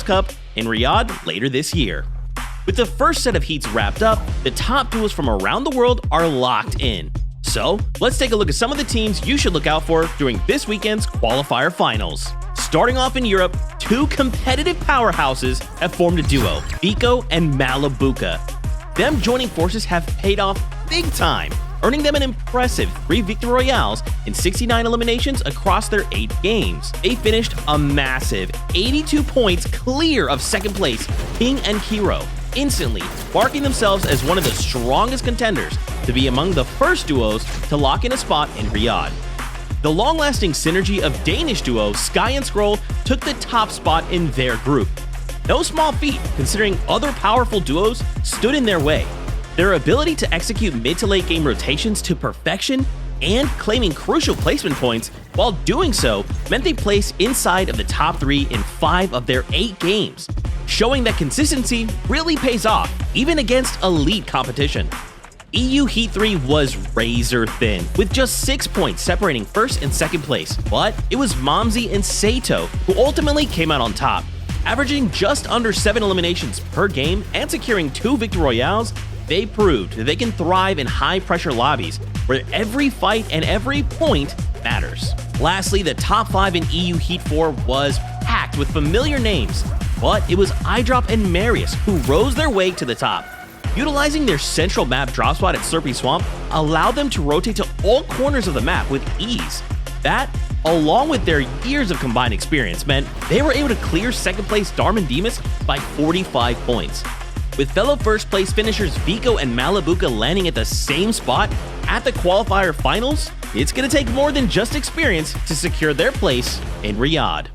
Cup in Riyadh later this year. With the first set of heats wrapped up, the top duos from around the world are locked in. So, let's take a look at some of the teams you should look out for during this weekend's qualifier finals. Starting off in Europe, two competitive powerhouses have formed a duo, Vico and Malibuca. Them joining forces have paid off big time, earning them an impressive 3 Victory Royales in 69 eliminations across their 8 games. They finished a massive 82 points clear of second place, King and Kiro, instantly marking themselves as one of the strongest contenders to be among the first duos to lock in a spot in Riyadh. The long-lasting synergy of Danish duo Sky and Scroll took the top spot in their group. No small feat, considering other powerful duos stood in their way. Their ability to execute mid to late game rotations to perfection and claiming crucial placement points while doing so meant they placed inside of the top 3 in 5 of their 8 games, showing that consistency really pays off, even against elite competition. EU Heat 3 was razor thin, with just 6 points separating first and second place, but it was Momsy and Sato who ultimately came out on top. Averaging just under 7 eliminations per game and securing 2 Victory Royales, they proved that they can thrive in high-pressure lobbies where every fight and every point matters. Lastly, the top 5 in EU Heat 4 was packed with familiar names, but it was iDrop and Marius who rose their way to the top. Utilizing their central map drop spot at Slurpy Swamp allowed them to rotate to all corners of the map with ease. That, along with their years of combined experience, meant they were able to clear second place Darman Demas by 45 points. With fellow first place finishers Vico and Malibuca landing at the same spot at the qualifier finals, it's going to take more than just experience to secure their place in Riyadh.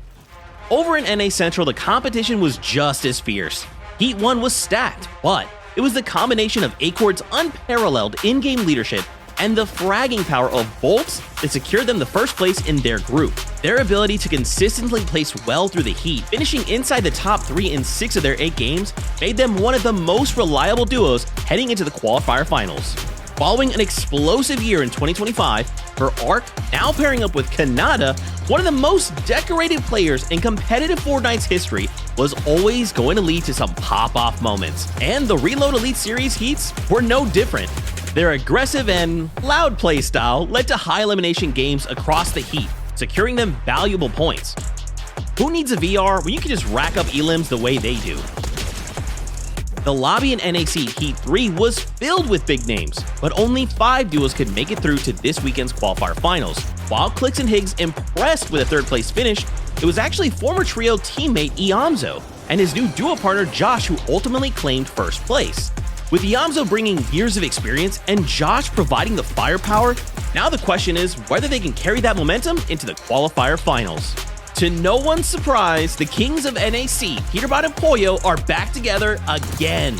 Over in NA Central, the competition was just as fierce. Heat 1 was stacked, but it was the combination of Acord's unparalleled in-game leadership and the fragging power of Bolts that secured them the first place in their group. Their ability to consistently place well through the heat, finishing inside the top 3 in 6 of their 8 games, made them one of the most reliable duos heading into the qualifier finals. Following an explosive year in 2025, for ARC, now pairing up with Kanata, one of the most decorated players in competitive Fortnite's history, was always going to lead to some pop-off moments. And the Reload Elite Series heats were no different. Their aggressive and loud playstyle led to high elimination games across the heat, securing them valuable points. Who needs a VR when you can just rack up elims the way they do? The lobby in NAC Heat 3 was filled with big names, but only 5 duos could make it through to this weekend's qualifier finals. While Clix and Higgs impressed with a 3rd place finish, it was actually former trio teammate Iamzo and his new duo partner Josh who ultimately claimed 1st place. With Iamzo bringing years of experience and Josh providing the firepower, now the question is whether they can carry that momentum into the qualifier finals. To no one's surprise, the kings of NAC, Peterbot and Pollo, are back together again.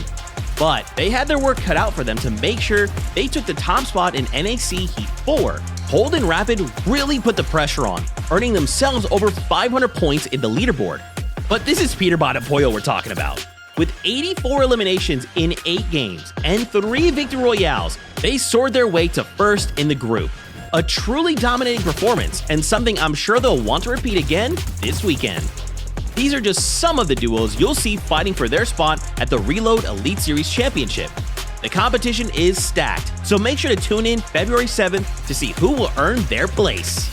But they had their work cut out for them to make sure they took the top spot in NAC Heat 4. Cold and Rapid really put the pressure on, earning themselves over 500 points in the leaderboard. But this is Peterbot and Pollo we're talking about. With 84 eliminations in 8 games and 3 Victory Royales, they soared their way to first in the group. A truly dominating performance, and something I'm sure they'll want to repeat again this weekend. These are just some of the duos you'll see fighting for their spot at the Reload Elite Series Championship. The competition is stacked, so make sure to tune in February 7th to see who will earn their place.